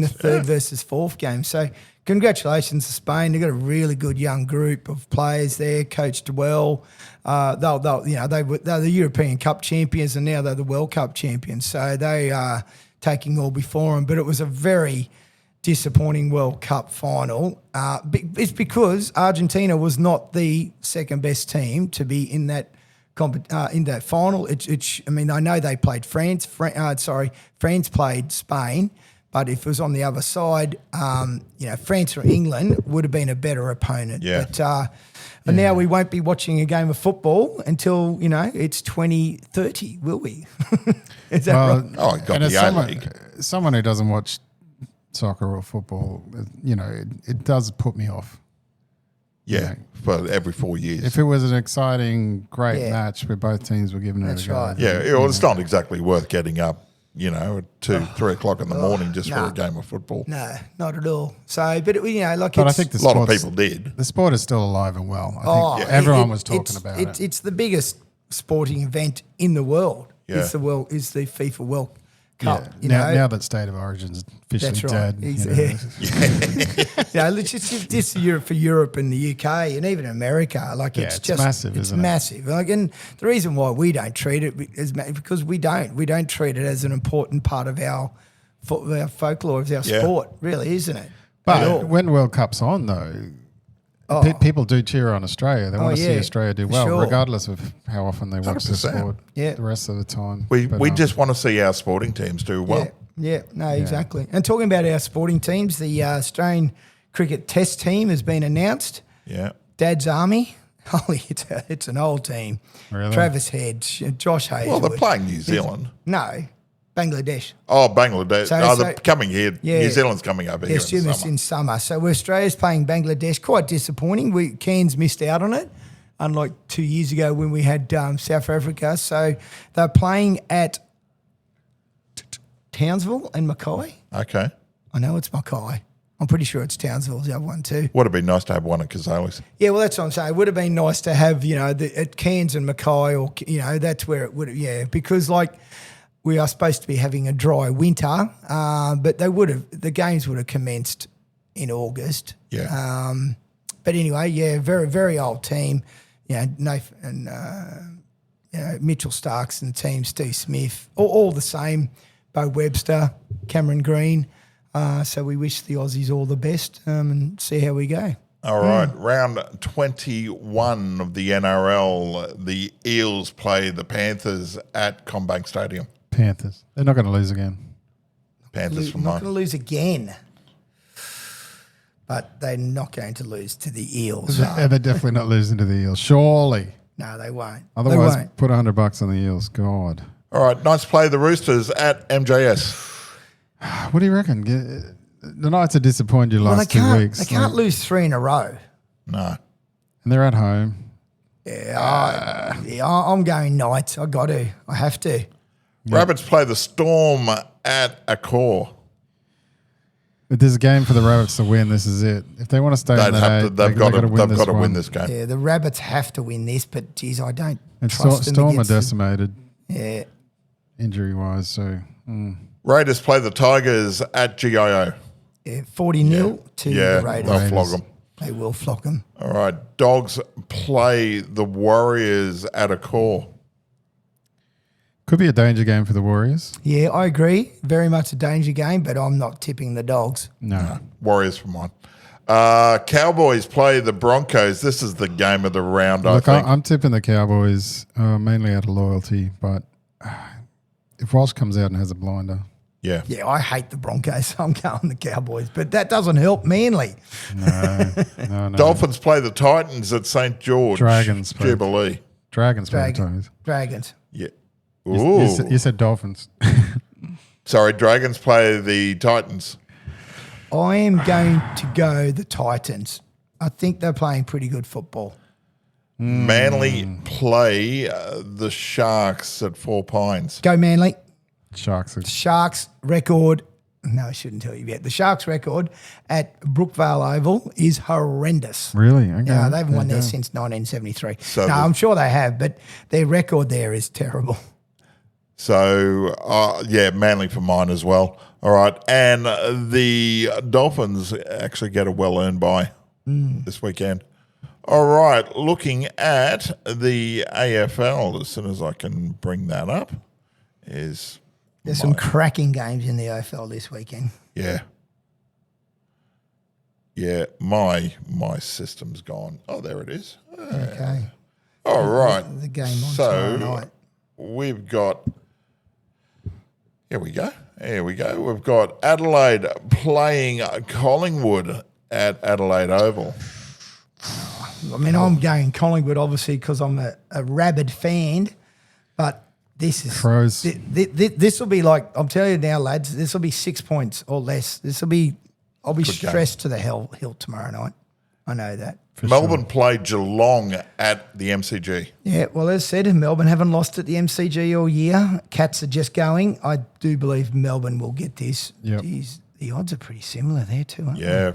the third versus fourth game. So congratulations to Spain. They've got a really good young group of players there, coached well. They were the European Cup champions, and now they're the World Cup champions. So they are taking all before them. But it was a very disappointing World Cup final. It's because Argentina was not the second best team to be in that final. I mean, I know they played France. France played Spain. But if it was on the other side, France or England would have been a better opponent. Yeah. But now we won't be watching a game of football until, it's 2030, will we? Is that right? Oh, it got the A-League. Someone who doesn't watch soccer or football, it does put me off. Yeah, for every 4 years. If it was an exciting, great Yeah. match where both teams were giving it That's a go. right. yeah, well, it's not exactly worth getting up, at 2, 3 o'clock in the morning just for no. a game of football. No, not at all. So, but like, But I it's, think the A lot of sport's- people did. The sport is still alive and well. I think everyone was talking about it. It's the biggest sporting event in the world. Yeah. It's the FIFA World Cup. Yeah. Now that State of Origin's officially That's right. dead. It's just Europe for Europe and the UK and even America. Like Yeah, it's it's just massive, it's isn't it? massive. Like, and the reason why we don't treat it is because we don't treat it as an important part of our folklore, of our Yeah. sport. Really, isn't it? At all. But when World Cup's on, though, people do cheer on Australia. They want to see Australia do for well, sure. regardless of how often they watch the 100%. sport Yeah. the rest of the time. We But, just want to see our sporting teams do well. Exactly. And talking about our sporting teams, the Australian cricket test team has been announced. Yeah. Dad's Army. Holy, it's an old team. Really? Travis Head, Josh Hayes. Well, they're playing New Zealand. No, Bangladesh. Oh, Bangladesh. So- They're coming here. Yeah. New Zealand's coming over Yes, here in it's summer. in summer. So Australia's playing Bangladesh. Quite disappointing. Cairns missed out on it, unlike 2 years ago when we had South Africa. So they're playing at Townsville and Mackay. Okay. I know it's Mackay. I'm pretty sure it's Townsville's the other one too. Would have been nice to have one at Cazaly's. Yeah, well, that's what I'm saying. It would have been nice to have, at Cairns and Mackay, or, that's where it would have, because we are supposed to be having a dry winter, but the games would have commenced in August. Yeah. But anyway, very, very old team. Nathan and Mitchell Starks and the team, Steve Smith, all the same. Bo Webster, Cameron Green. So we wish the Aussies all the best and see how we go. All right. Round 21 of the NRL. The Eels play the Panthers at Combank Stadium. Panthers. They're not going to lose again. Panthers for Not mine. going to lose again. But they're not going to lose to the Eels. They're definitely not losing to the Eels. Surely. No, they won't. Otherwise, they won't. put $100 on the Eels. God. All right. Knights play the Roosters at MJS. What do you reckon? The Knights have disappointed you Well, last 2 weeks. They can't lose 3 in a row. No. And they're at home. I'm going Knights. I got to. I have to. Rabbits play the Storm at Accor. If there's a game for the Rabbits to win, this is it. If they want to stay in that eight, They've got to one. win this game. Yeah, the Rabbits have to win this, but geez, I don't And trust them Storm are against the- decimated Yeah. injury-wise, so... Raiders play the Tigers at GIO. Yeah, 40-0 to Yeah, the Raiders. they'll flog them. They will flock them. All right. Dogs play the Warriors at Accor. Could be a danger game for the Warriors. Yeah, I agree. Very much a danger game, but I'm not tipping the Dogs. No. Warriors for mine. Cowboys play the Broncos. This is the game of the round, Look, I think. I'm tipping the Cowboys mainly out of loyalty, but if Walsh comes out and has a blinder... Yeah. Yeah, I hate the Broncos, so I'm going the Cowboys, but that doesn't help Manly. No. Dolphins play the Titans at St. George. Dragons play- Jubilee. Dragons play the Tigers. Dragons. Yeah. You Ooh. said Dolphins. Sorry, Dragons play the Titans. I am going to go the Titans. I think they're playing pretty good football. Manly play the Sharks at Four Pines. Go Manly. Sharks. Sharks record. No, I shouldn't tell you yet. The Sharks record at Brookvale Oval is horrendous. Really? Okay. Yeah, they haven't won There there you go. since 1973. So no, I'm sure they have, but their record there is terrible. So, Manly for mine as well. All right. And the Dolphins actually get a well-earned bye this weekend. All right. Looking at the AFL, as soon as I can bring that up, is... There's some cracking games in the AFL this weekend. Yeah. Yeah, my system's gone. Oh, there it is. Okay. All right. The game on tomorrow night. We've got... Here we go. We've got Adelaide playing Collingwood at Adelaide Oval. I mean, I'm going Collingwood, obviously, because I'm a rabid fan, but this is... Crows. This will be like, I'm telling you now, lads, this will be 6 points or less. I'll be Good game. stressed to the hill tomorrow night. I know that. For Melbourne played Geelong at the MCG. Yeah, well, as said, Melbourne haven't lost at the MCG all year. Cats are just going. I do believe Melbourne will get this. Yep. Jeez, the odds are pretty similar there too, aren't Yeah,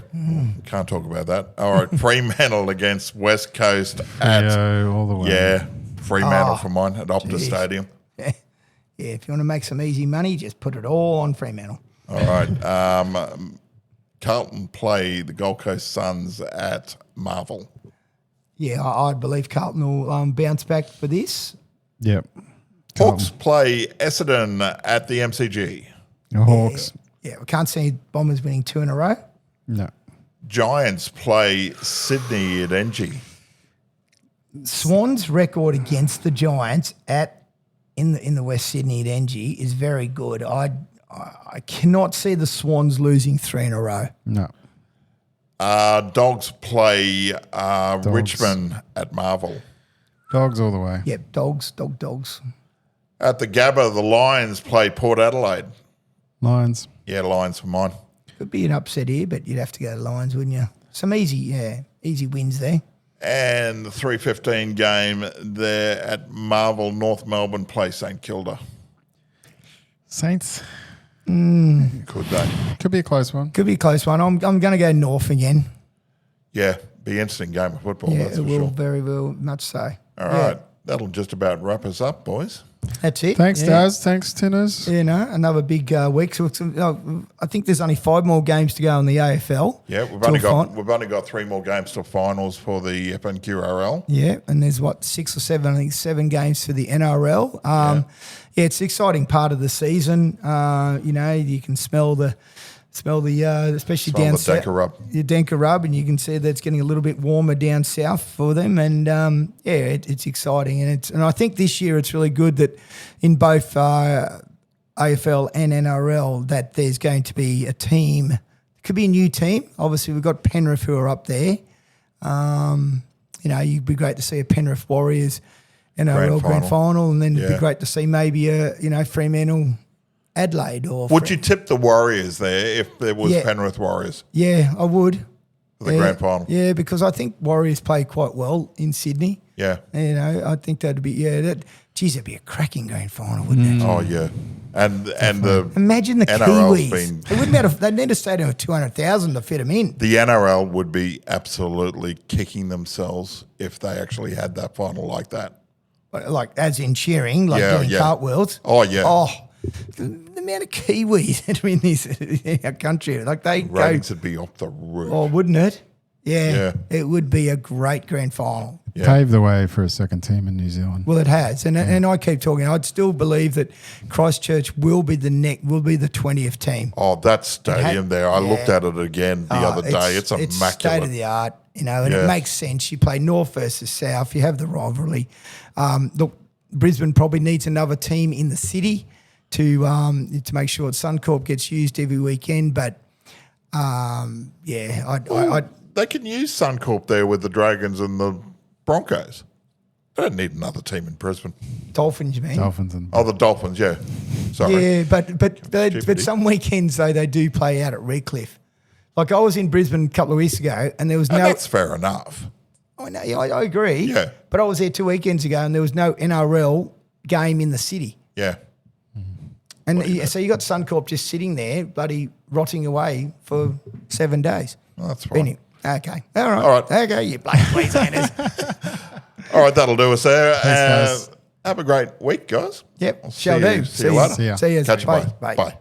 can't talk about that. All right, Fremantle against West Coast at Freo all the way. Fremantle for mine at Optus Stadium. they? Yeah, if you want to make some easy money, just put it all on Fremantle. All right, Carlton play the Gold Coast Suns at Marvel. Yeah, I believe Carlton will bounce back for this. Yep. Hawks play Essendon at the MCG. The Hawks. Yeah, we can't see Bombers winning 2 in a row. No. Giants play Sydney at NG. Swans' record against the Giants in the West Sydney at NG is very good. I cannot see the Swans losing 3 in a row. No. Dogs play Richmond at Marvel. Dogs all the way. Yep, dogs. At the Gabba, the Lions play Port Adelaide. Lions. Yeah, Lions for mine. Could be an upset here, but you'd have to go to Lions, wouldn't you? Some easy wins there. And the 3:15 game there at Marvel, North Melbourne play St Kilda. Saints. Could they? Could be a close one. Could be a close one. I'm going to go North again. Yeah, be an interesting game of football, Yeah, that's it for will sure. very much so. All right, that'll just about wrap us up, boys. That's it. Thanks, yeah. Daz. Thanks, Tinners. You know, another big week. So I think there's only 5 more games to go in the AFL. Yeah, we've only got 3 more games till finals for the FNQRL. Yeah, and there's 6 or 7, I think 7 games for the NRL. Yeah, it's an exciting part of the season. You know, you can smell the especially Smell down the south. Denker rub. The Denker rub, and you can see that it's getting a little bit warmer down south for them. And it's exciting, and I think this year it's really good that in both AFL and NRL that there's going to be a team. It could be a new team. Obviously, we've got Penrith who are up there. You know, it'd be great to see a Penrith Warriors NRL Grand Final, and then it'd be great to see maybe a Fremantle Adelaide or. Would you tip the Warriors there if there was Penrith Warriors Yeah, I would. for the grand final? Yeah, because I think Warriors play quite well in Sydney. Yeah. You know, I think that'd be it'd be a cracking grand final, wouldn't it? Oh yeah, and the Imagine the NRL's Kiwis. They wouldn't have. They'd need a stadium of 200,000 to fit them in. the NRL would be absolutely kicking themselves if they actually had that final like that. Like as in cheering, like doing cartwheels. Oh yeah. Oh, the amount of Kiwis that are in this our country, like they Ratings go. would be off the roof. Oh, wouldn't it? Yeah. It would be a great grand final. Yeah. Paved the way for a second team in New Zealand. Well, it has, and I keep talking. I'd still believe that Christchurch will be the 20th team. Oh, that stadium there. I looked at it again the other day. It's immaculate. State of the art, you know, and it makes sense. You play North versus South. You have the rivalry. Look, Brisbane probably needs another team in the city to make sure Suncorp gets used every weekend. But They can use Suncorp there with the Dragons and the Broncos. They don't need another team in Brisbane. Dolphins, you mean? Dolphins and Oh, the Dolphins, yeah. Sorry. Yeah, but some weekends though they do play out at Redcliffe. Like I was in Brisbane a couple of weeks ago, and there was And no. that's fair enough. I know, I agree. Yeah. But I was there 2 weekends ago, and there was no NRL game in the city. Yeah. And so you got Suncorp just sitting there, bloody rotting away for 7 days. Well, that's fine. Anyway, okay. All right. All right. Okay, you bloody Queenslanders. All right, that'll do us there. Thanks, guys. Have a great week, guys. Yep, I'll shall see you- do. see you later. See ya. See you. Catch you. Bye. Bye. Bye.